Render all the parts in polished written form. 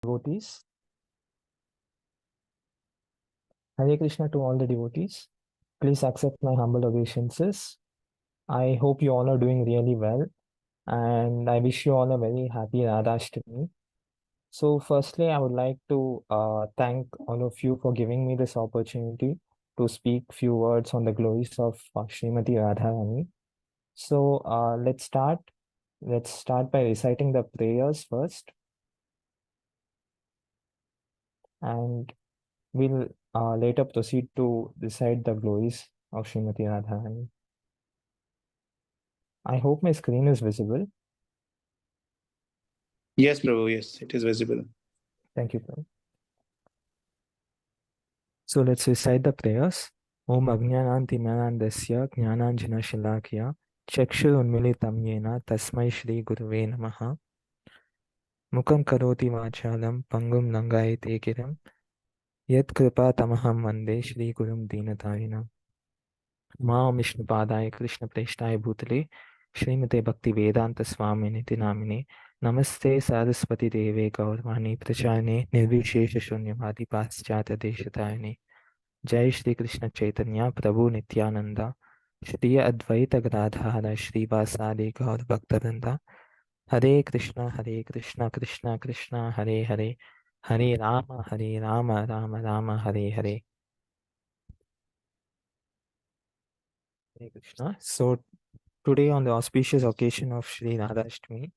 Devotees. Hare Krishna to all the devotees. Please accept my humble obeisances. I hope you all are doing really well, and I wish you all a very happy Radhastami. So, firstly, I would like to thank all of you for giving me this opportunity to speak few words on the glories of Srimati Radharani. So, let's start. Let's start by reciting the prayers first, and we'll later proceed to recite the glories of Srimati Radharani. I hope my screen is visible. Yes, Prabhu. Yes, it is visible. Thank you, Prabhu. So let's recite the prayers. Om Ajnanantimanandasya Jnananjana Shilakya Chakshur Unmilitam Yena Tasmai Shri Guruve Namaha Mukam Karoti Vachalam Pangum Langayate Kiram Yat Kripa Tamaham Vande Shri Gurum Dinatayina Mao Vishnupadaya Krishna Preshthaya Bhutale Srimate Bhakti Vedanta Swamini Namine Namaste Saraswati Deve Gaurvani Prachane Nirvishesha Shunyavadi Paschatya Deshatayane जय श्री कृष्ण चैतन्य प्रभु नित्यानंदा श्री अद्वैत गदाधर श्रीवासादि गौर भक्तवृंदा हरे Krishna Krishna Krishna Hare Hare Hare Ram Ram Ram Hare Hare. Hare Krishna. So today on the auspicious occasion of Sri Radhastami,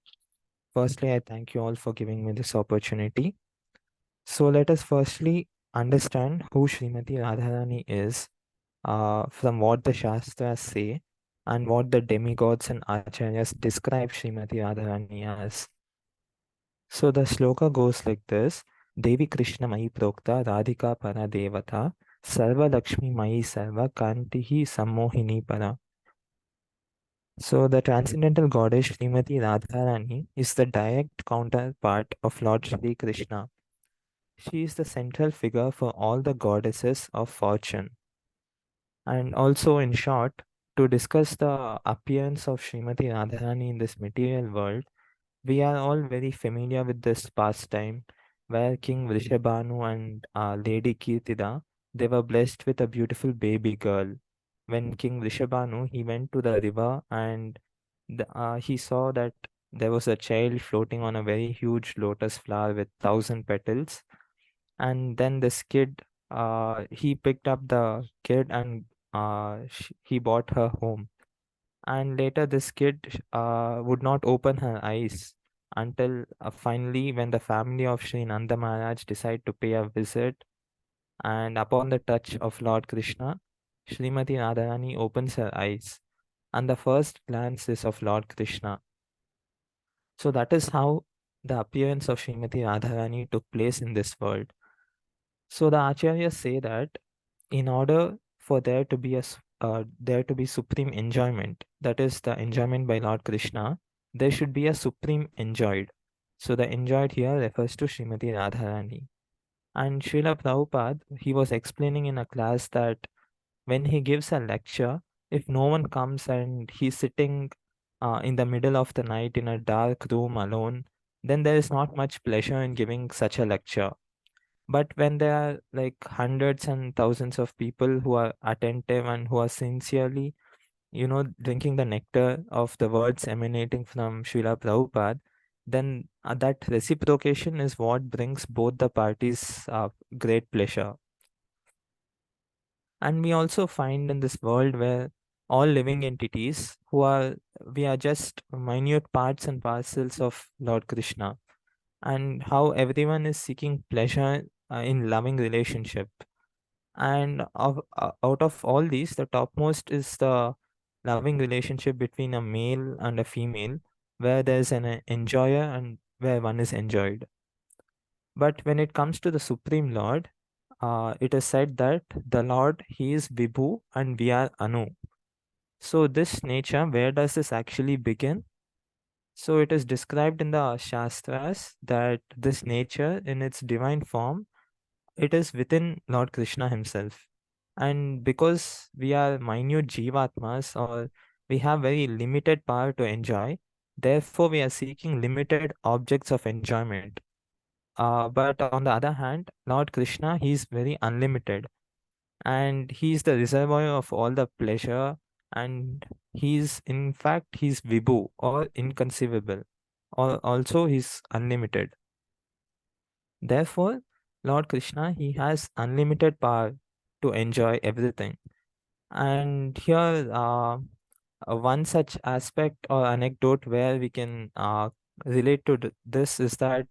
firstly I thank you all for giving me this opportunity. So let us firstly understand who Srimati Radharani is from what the Shastras say and what the demigods and acharyas describe Srimati Radharani as. So the sloka goes like this: Devi Krishna Mai Prokta Radhika Para Devata Sarva Lakshmi Mai Sarva Kantihi Sammohini Para. So the transcendental goddess Srimati Radharani is the direct counterpart of Lord Shri Krishna. She is the central figure for all the goddesses of fortune. And also, in short, to discuss the appearance of Srimati Radharani in this material world, we are all very familiar with this pastime where King Vrishabhanu and Lady Kirtida, they were blessed with a beautiful baby girl. When King Vrishabhanu, he went to the river and he saw that there was a child floating on a very huge lotus flower with 1,000 petals. And then this kid, he picked up the kid and he brought her home. And later, this kid would not open her eyes until finally, when the family of Sri Nanda Maharaj decided to pay a visit, and upon the touch of Lord Krishna, Srimati Radharani opens her eyes, and the first glance is of Lord Krishna. So that is how the appearance of Srimati Radharani took place in this world. So the acharyas say that in order for there to be supreme enjoyment, that is the enjoyment by Lord Krishna, there should be a supreme enjoyed. So the enjoyed here refers to Srimati Radharani. And Srila Prabhupada, he was explaining in a class that when he gives a lecture, if no one comes and he's sitting in the middle of the night in a dark room alone, then there is not much pleasure in giving such a lecture. But when there are like hundreds and thousands of people who are attentive and who are sincerely, drinking the nectar of the words emanating from Srila Prabhupada, then that reciprocation is what brings both the parties great pleasure. And we also find in this world where all living entities we are just minute parts and parcels of Lord Krishna, and how everyone is seeking pleasure in loving relationship. And out of all these, the topmost is the loving relationship between a male and a female, where there's an enjoyer and where one is enjoyed. But when it comes to the Supreme Lord, it is said that the Lord, he is Vibhu and we are Anu. So this nature, where does this actually begin? So it is described in the Shastras that this nature in its divine form, it is within Lord Krishna himself. And because we are minute jivatmas, or we have very limited power to enjoy, therefore we are seeking limited objects of enjoyment. But on the other hand, Lord Krishna, he's very unlimited, and he's the reservoir of all the pleasure, and he's Vibhu, or inconceivable, or also he's unlimited. Therefore, Lord Krishna, he has unlimited power to enjoy everything. And here, one such aspect or anecdote where we can relate to this is that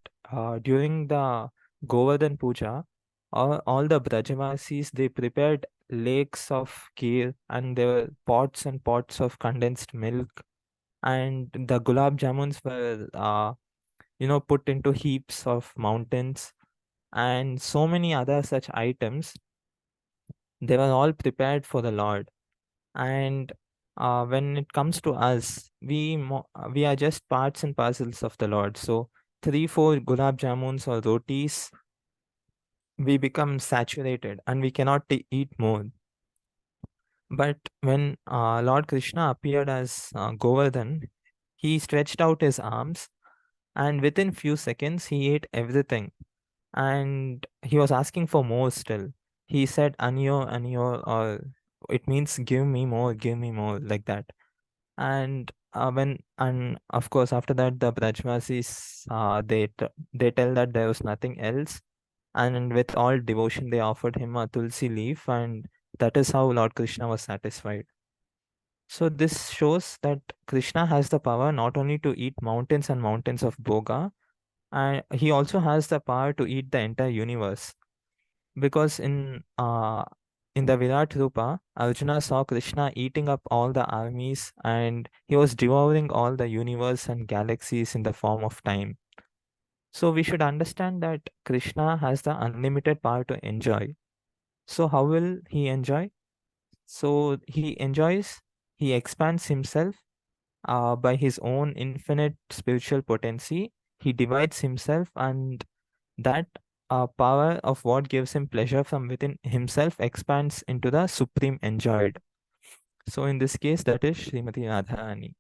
during the Govardhan Puja, all the Brajavasis, they prepared lakes of kheer, and there were pots and pots of condensed milk, and the gulab jamuns were put into heaps of mountains, and so many other such items. They were all prepared for the Lord. And when it comes to us, we are just parts and parcels of the Lord. So 3 4 gulab jamuns or rotis, we become saturated and we cannot eat more. But when Lord Krishna appeared as Govardhan, he stretched out his arms, and within few seconds he ate everything, and he was asking for more still. He said anyo anyo, or it means give me more, like that. And of course, after that, the Brajvasis, they tell that there was nothing else, and with all devotion they offered him a tulsi leaf, and that is how Lord Krishna was satisfied. So this shows that Krishna has the power not only to eat mountains and mountains of bhoga, and he also has the power to eat the entire universe. Because in the Virat Rupa, Arjuna saw Krishna eating up all the armies, and he was devouring all the universe and galaxies in the form of time. So we should understand that Krishna has the unlimited power to enjoy. So how will he enjoy? So he expands himself by his own infinite spiritual potency. He divides himself, and that power of what gives him pleasure from within himself expands into the supreme enjoyed. So in this case, that is Srimati Radharani.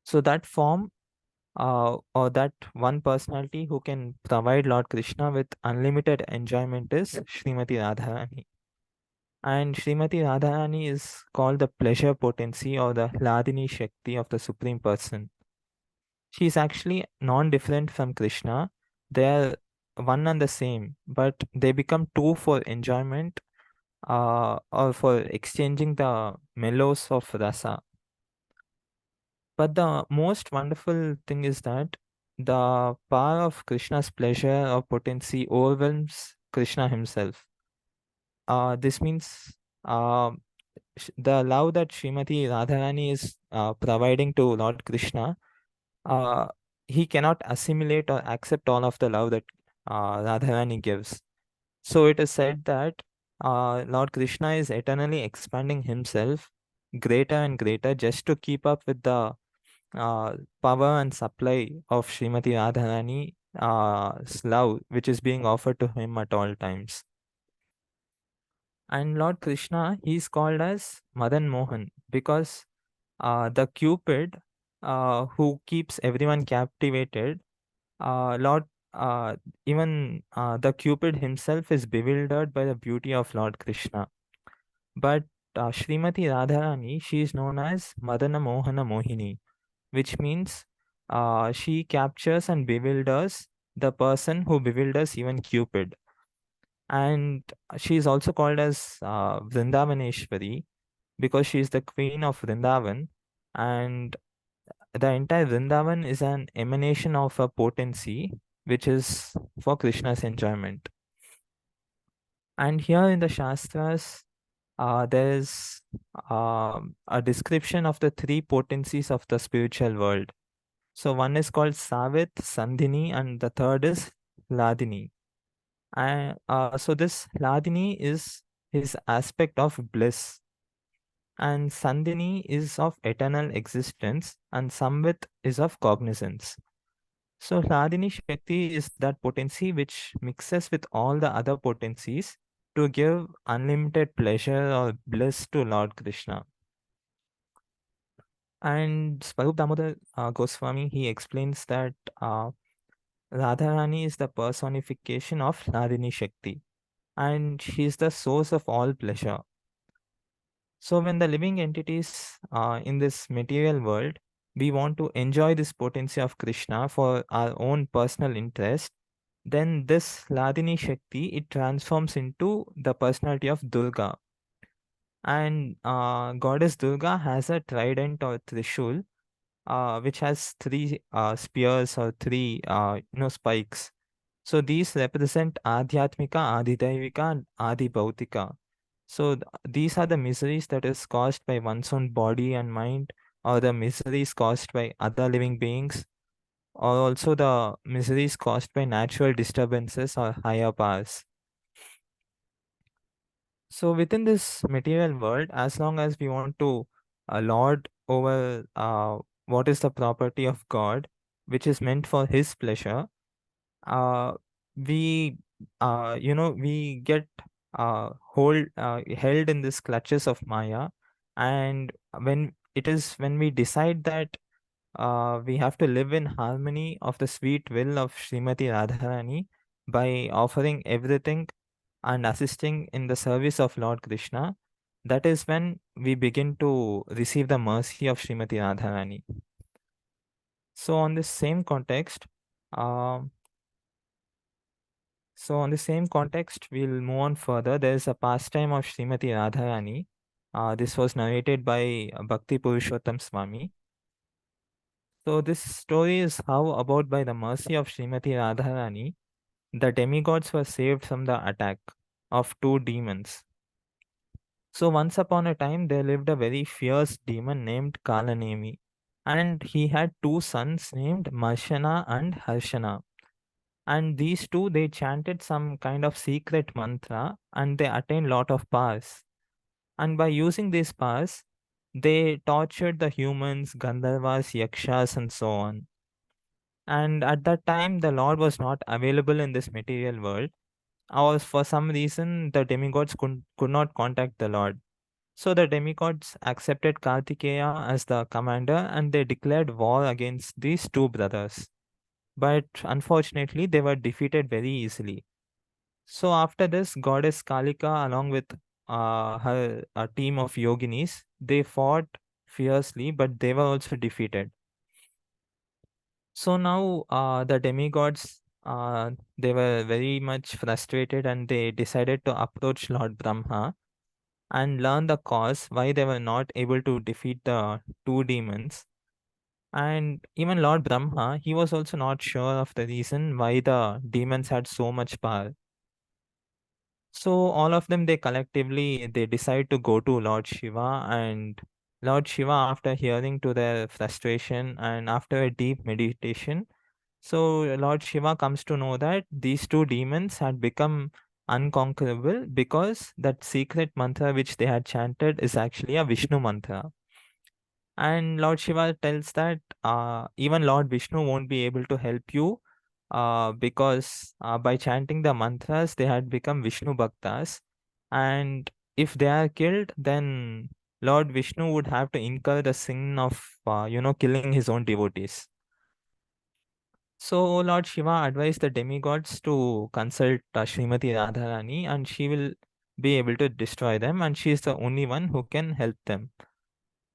So that form, or that one personality who can provide Lord Krishna with unlimited enjoyment is Srimati Radharani. And Srimati Radharani is called the pleasure potency, or the Hladini Shakti of the Supreme Person. She is actually non-different from Krishna. They are one and the same, but they become two for enjoyment, or for exchanging the mellows of rasa. But the most wonderful thing is that the power of Krishna's pleasure or potency overwhelms Krishna himself. This means uh, the love that Srimati Radharani is providing to Lord Krishna, uh, he cannot assimilate or accept all of the love that Radharani gives. So it is said that Lord Krishna is eternally expanding himself greater and greater just to keep up with the power and supply of Srimati Radharani love, which is being offered to him at all times. And Lord Krishna, he is called as Madan Mohan because the Cupid, who keeps everyone captivated, Lord, even the Cupid himself is bewildered by the beauty of Lord Krishna. But Srimati Radharani, she is known as Madana Mohana Mohini, which means she captures and bewilders the person who bewilders even Cupid. And she is also called as Vrindavaneshwari because she is the queen of Vrindavan, and the entire Vrindavan is an emanation of a potency which is for Krishna's enjoyment. And here in the Shastras, there is a description of the three potencies of the spiritual world. So one is called Savit, Sandhini, and the third is Ladini. And so this Ladini is his aspect of bliss, and Sandhini is of eternal existence, and Samvit is of cognizance. So Hladini Shakti is that potency which mixes with all the other potencies to give unlimited pleasure or bliss to Lord Krishna. And Swarup Damodar Goswami, he explains that Radharani is the personification of Nadini Shakti, and she is the source of all pleasure. So, when the living entities in this material world, we want to enjoy this potency of Krishna for our own personal interest, then this Ladini Shakti, it transforms into the personality of Durga. And goddess Durga has a trident or trishul, which has three spears or three spikes. So these represent Adhyatmika, Adhidaivika, and Adibhautika. So these are the miseries that is caused by one's own body and mind, or the miseries caused by other living beings, or also the miseries caused by natural disturbances or higher powers. So within this material world, as long as we want to lord over what is the property of God, which is meant for His pleasure, uh, we we get held in this clutches of Maya, and when we decide that we have to live in harmony of the sweet will of Srimati Radharani by offering everything and assisting in the service of Lord Krishna. That is when we begin to receive the mercy of Srimati Radharani. So on this same context, um, we'll move on further. There is a pastime of Srimati Radharani. This was narrated by Bhakti Purushottam Swami. So this story is how about by the mercy of Srimati Radharani, the demigods were saved from the attack of two demons. So once upon a time, there lived a very fierce demon named Kalanemi, and he had two sons named Marshana and Harshana. And these two, they chanted some kind of secret mantra, and they attained lot of powers. And by using these powers, they tortured the humans, Gandharvas, Yakshas, and so on. And at that time, the Lord was not available in this material world, or for some reason, the demigods could not contact the Lord. So the demigods accepted Kartikeya as the commander, and they declared war against these two brothers. But unfortunately, they were defeated very easily. So after this, goddess Kalika, along with her a team of yoginis, they fought fiercely, but they were also defeated. So now the demigods, they were very much frustrated, and they decided to approach Lord Brahma and learn the cause why they were not able to defeat the two demons. And even Lord Brahma, he was also not sure of the reason why the demons had so much power. So all of them, they collectively, they decide to go to Lord Shiva, and Lord Shiva, after hearing to their frustration and after a deep meditation, so Lord Shiva comes to know that these two demons had become unconquerable because that secret mantra which they had chanted is actually a Vishnu mantra. And Lord Shiva tells that even Lord Vishnu won't be able to help you because by chanting the mantras, they had become Vishnu Bhaktas. And if they are killed, then Lord Vishnu would have to incur the sin of, killing his own devotees. So Lord Shiva advised the demigods to consult Srimati Radharani, and she will be able to destroy them, and she is the only one who can help them.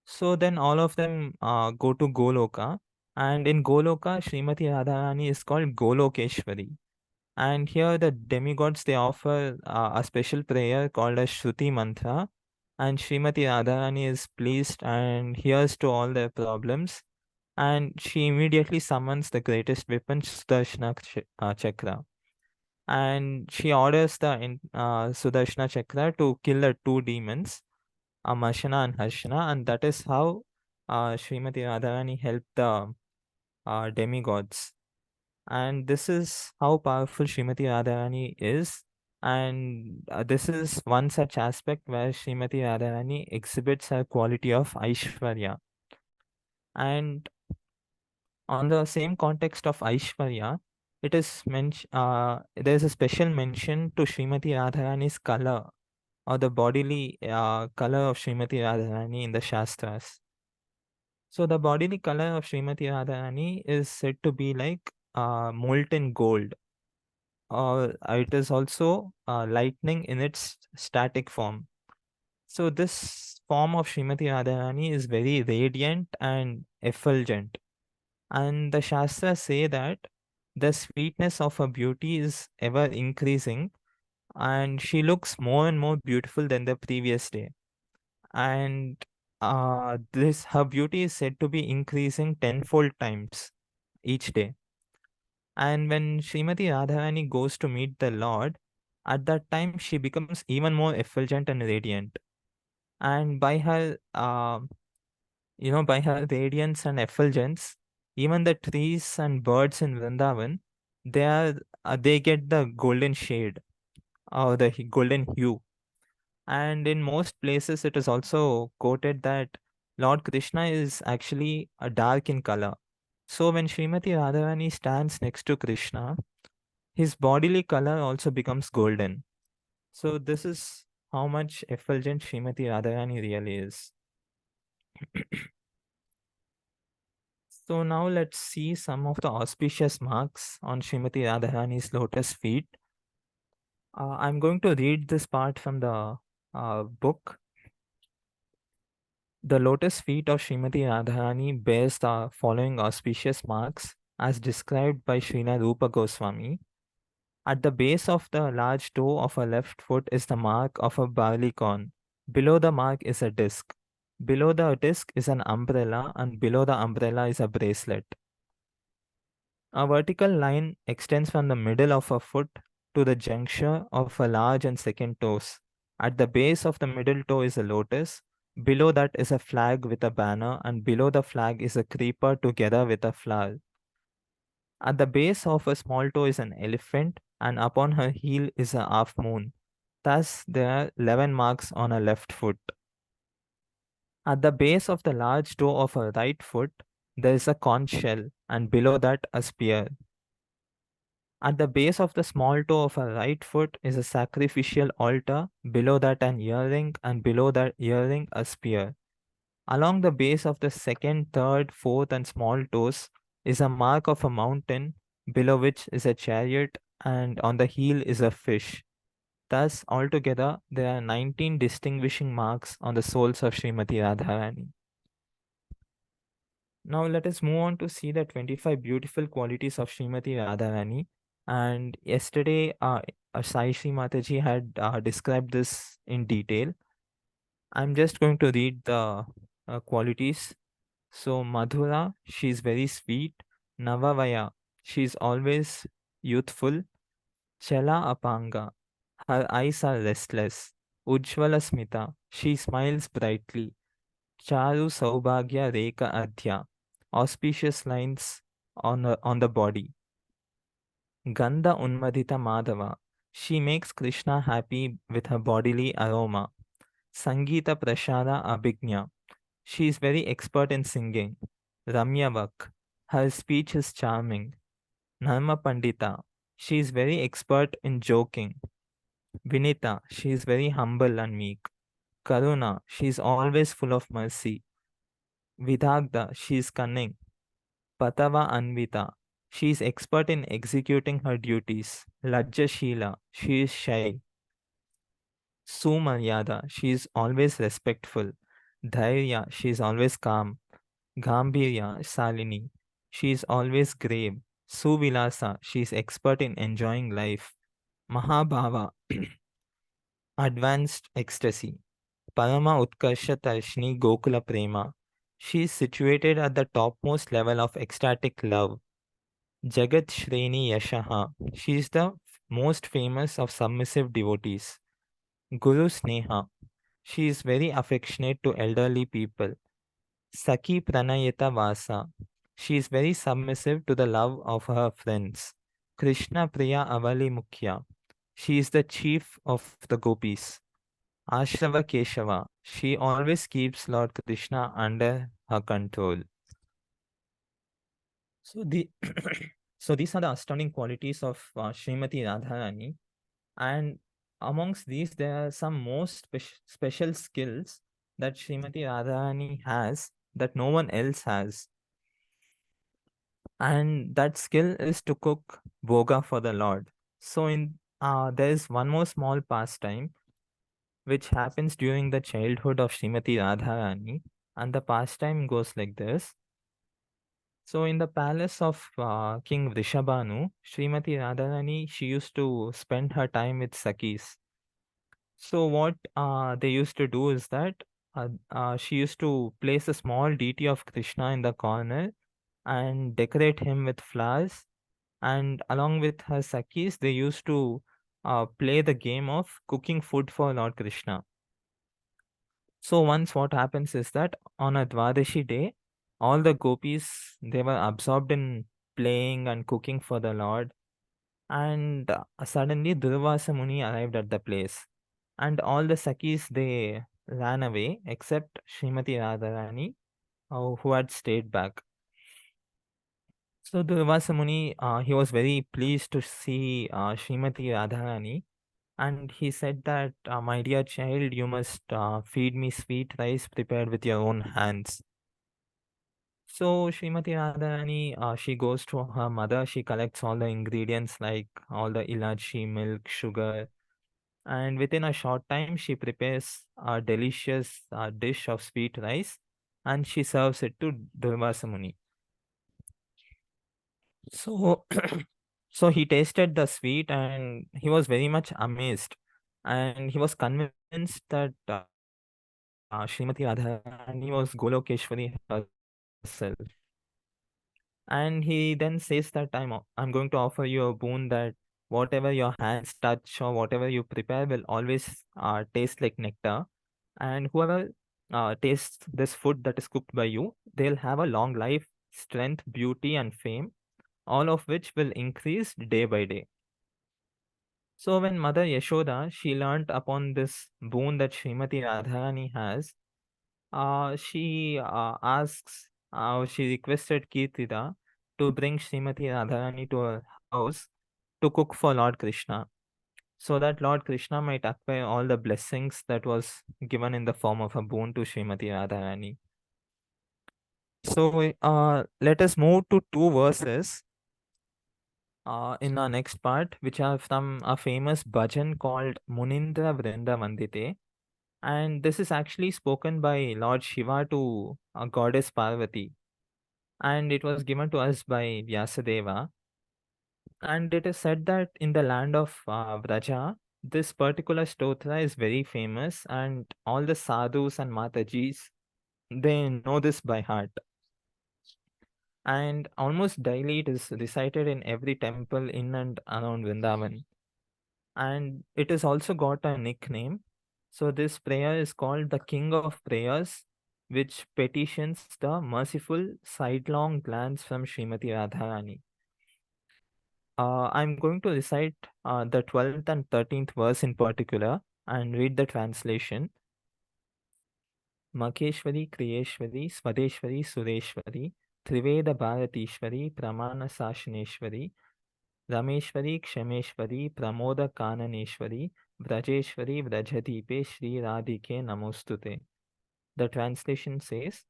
So then all of them go to Goloka, and in Goloka, Srimati Radharani is called Golokeshwari. And here the demigods, they offer a special prayer called as Shruti Mantra, and Srimati Radharani is pleased and hears to all their problems, and she immediately summons the greatest weapon, Sudarshana Chakra. And she orders the Sudarshana Chakra to kill the two demons, Marshana and Harshana, and that is how Srimati Radharani helped the demigods. And this is how powerful Srimati Radharani is. And this is one such aspect where Srimati Radharani exhibits her quality of Aishwarya. And on the same context of Aishwarya, it is there is a special mention to Srimati Radharani's color, or the bodily color of Srimati Radharani in the Shastras. So the bodily color of Srimati Radharani is said to be like molten gold, or it is also lightning in its static form. So this form of Srimati Radharani is very radiant and effulgent. And the Shastras say that the sweetness of her beauty is ever increasing, and she looks more and more beautiful than the previous day. And this her beauty is said to be increasing tenfold times each day. And when Srimati Radharani goes to meet the Lord, at that time she becomes even more effulgent and radiant. And by her radiance and effulgence, even the trees and birds in Vrindavan, they get the golden shade or the golden hue. And in most places, it is also quoted that Lord Krishna is actually a dark in color. So when Srimati Radharani stands next to Krishna, his bodily color also becomes golden. So this is how much effulgent Srimati Radharani really is. So now let's see some of the auspicious marks on Srimati Radharani's lotus feet. I'm going to read this part from the book. The lotus feet of Srimati Radharani bears the following auspicious marks as described by Srila Rupa Goswami. At the base of the large toe of her left foot is the mark of a barley corn. Below the mark is a disc. Below the disc is an umbrella, and below the umbrella is a bracelet. A vertical line extends from the middle of her foot to the juncture of her large and second toes. At the base of the middle toe is a lotus. Below that is a flag with a banner, and below the flag is a creeper together with a flower. At the base of her small toe is an elephant, and upon her heel is a half moon. Thus, there are 11 marks on her left foot. At the base of the large toe of her right foot, there is a conch shell, and below that, a spear. At the base of the small toe of her right foot is a sacrificial altar, below that, an earring, and below that earring, a spear. Along the base of the second, third, fourth, and small toes is a mark of a mountain, below which is a chariot, and on the heel is a fish. Thus, altogether, there are 19 distinguishing marks on the soles of Srimati Radharani. Now, let us move on to see the 25 beautiful qualities of Srimati Radharani. And yesterday, Sai Shri Mataji had described this in detail. I'm just going to read the qualities. So, Madhura, she's very sweet. Navavaya, she's always youthful. Chala Apanga, her eyes are restless. Ujjwala Smita, she smiles brightly. Charu Saubhagya Rekha Adhya, auspicious lines on the body. Gandha Unmadita Madhava, she makes Krishna happy with her bodily aroma. Sangeeta Prashara Abhignya, she is very expert in singing. Ramya Vak, her speech is charming. Narma Pandita, she is very expert in joking. Vinita, she is very humble and meek. Karuna, she is always full of mercy. Vidagda, she is cunning. Patava Anvita, she is expert in executing her duties. Lajja Sheila, she is shy. Sumaryada, she is always respectful. Dhairya, she is always calm. Gambhirya Salini, she is always grave. Suvilasa, she is expert in enjoying life. Mahabhava, advanced ecstasy. Parama Utkarsha Tarshini Gokula Prema, she is situated at the topmost level of ecstatic love. Jagat Shreni Yashaha, she is the most famous of submissive devotees. Guru Sneha, she is very affectionate to elderly people. Saki Pranayata Vasa, she is very submissive to the love of her friends. Krishna Priya Avali Mukhya, she is the chief of the gopis. Ashrava Keshava, she always keeps Lord Krishna under her control. So so these are the astounding qualities of Srimati Radharani, and amongst these there are some most special skills that Srimati Radharani has that no one else has. and that skill is to cook boga for the Lord. So there is one more small pastime which happens during the childhood of Srimati Radharani, and the pastime goes like this. So in the palace of King Vrishabhanu, Srimati Radharani, she used to spend her time with Sakis. So what they used to do is that she used to place a small deity of Krishna in the corner and decorate him with flowers. And along with her Sakis, they used to play the game of cooking food for Lord Krishna. So once what happens is that on a Dwadashi day, all the gopis, they were absorbed in playing and cooking for the Lord. And suddenly Durvasa Muni arrived at the place. And all the Sakis, they ran away except Srimati Radharani, who had stayed back. So Durvasa Muni, he was very pleased to see Srimati Radharani, and he said that, my dear child, you must feed me sweet rice prepared with your own hands. So Srimati Radharani, she goes to her mother, she collects all the ingredients like all the ilachi, milk, sugar, and within a short time, she prepares a delicious dish of sweet rice, and she serves it to Durvasa Muni. So, so he tasted the sweet and he was very much amazed. And he was convinced that Srimati Radharani was Golokeshwari herself. And he then says that I'm going to offer you a boon that whatever your hands touch or whatever you prepare will always taste like nectar. And whoever tastes this food that is cooked by you, they'll have a long life, strength, beauty, and fame, all of which will increase day by day. So when Mother Yashoda, she learnt upon this boon that Srimati Radharani has, she requested Kirtida to bring Srimati Radharani to her house to cook for Lord Krishna, so that Lord Krishna might acquire all the blessings that was given in the form of a boon to Srimati Radharani. So let us move to two verses in our next part, which are from a famous bhajan called Munindra Vrinda Vandite. And this is actually spoken by Lord Shiva to goddess Parvati. And it was given to us by Vyasadeva. And it is said that in the land of Vraja, this particular stotra is very famous, and all the sadhus and matajis, they know this by heart. And almost daily it is recited in every temple in and around Vrindavan. And it has also got a nickname. So this prayer is called the King of Prayers, which petitions the merciful sidelong glance from Srimati Radharani. I'm going to recite the 12th and 13th verse in particular and read the translation. Makeshwari, Kriyeshwari, Swadeshwari, Sureshwari, Triveda Bharatishwari, Pramana Sashaneshwari, Rameshwari, Kshemeshwari, Pramoda Kananeshwari, Vrajeshwari, Vrajadipe, Shri Radhike Namostute. The translation says,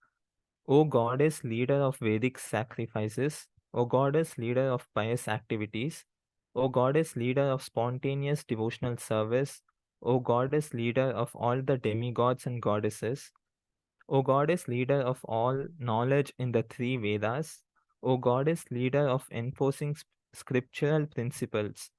O Goddess, leader of Vedic sacrifices, O Goddess, leader of pious activities, O Goddess, leader of spontaneous devotional service, O Goddess, leader of all the demigods and goddesses, O Goddess, leader of all knowledge in the three Vedas, O Goddess, leader of enforcing scriptural principles,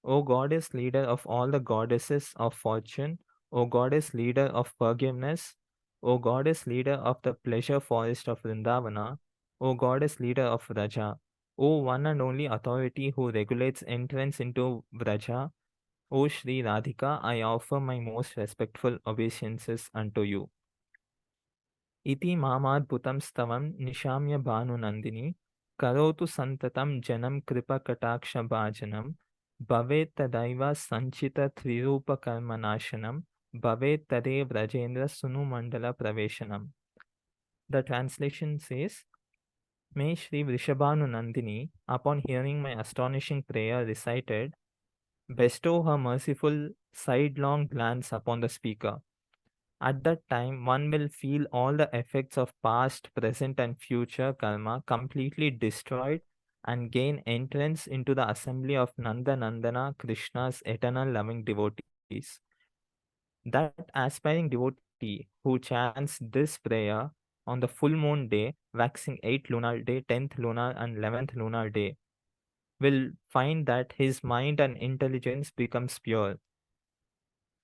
O Goddess, leader of all the goddesses of fortune, O Goddess, leader of forgiveness, O Goddess, leader of the pleasure forest of Vrindavana, O Goddess, leader of Vraja, O one and only authority who regulates entrance into Vraja, O Shri Radhika, I offer my most respectful obeisances unto you. Iti मामाद्भुतं स्तवं निशाम्य भानुनन्दिनी करोतु सन्ततं जनं कृपकटाक्षभाजनं भवेत् तदैव सञ्चितत्रिरूपकर्मनाशनं भवेत् तदेव Rajendra Sunumandala Praveshanam. The translation says, May Shri Vrishabhanu Nandini, upon hearing my astonishing prayer recited, bestow her merciful sidelong glance upon the speaker, At that time, one will feel all the effects of past, present, and future karma completely destroyed and gain entrance into the assembly of Nanda Nandana, Krishna's eternal loving devotees. That aspiring devotee who chants this prayer on the full moon day, waxing 8th lunar day, 10th lunar, and 11th lunar day, will find that his mind and intelligence becomes pure.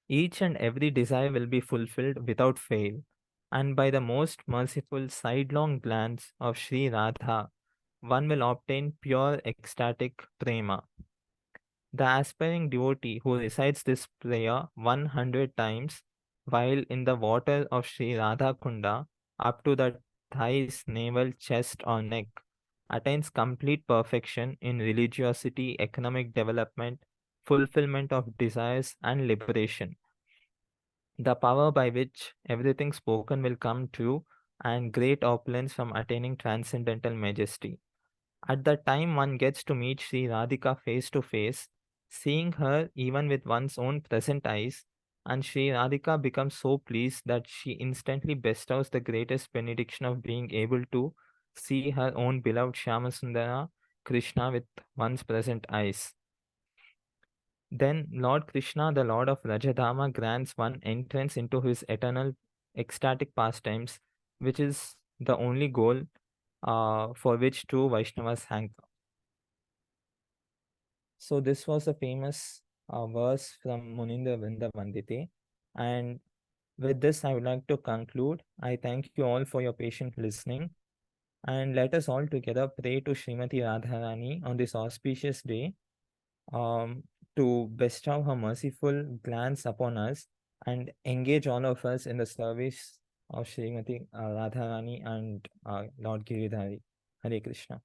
Each and every desire will be fulfilled without fail, and by the most merciful sidelong glance of Sri Radha, one will obtain pure ecstatic prema. The aspiring devotee who recites this prayer 100 times while in the water of Sri Radha Kunda up to the thighs, navel, chest, or neck attains complete perfection in religiosity, economic development, fulfillment of desires, and liberation. The power by which everything spoken will come true, and great opulence from attaining transcendental majesty. At the time one gets to meet Sri Radhika face to face, seeing her even with one's own present eyes, and Sri Radhika becomes so pleased that she instantly bestows the greatest benediction of being able to see her own beloved Shyamasundara Krishna with one's present eyes. Then Lord Krishna, the Lord of Rajadhama, grants one entrance into his eternal ecstatic pastimes, which is the only goal for which true Vaishnavas hanker. So this was a famous verse from Munindra Vrinda Vandite. And with this, I would like to conclude. I thank you all for your patient listening. And let us all together pray to Srimati Radharani on this auspicious day um, to bestow her merciful glance upon us and engage all of us in the service of Srimati Radharani and Lord Giridhari. Hare Krishna.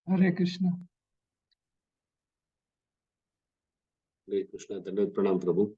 Hare Krishna. Hare Krishna. Dandavat Pranam Prabhu.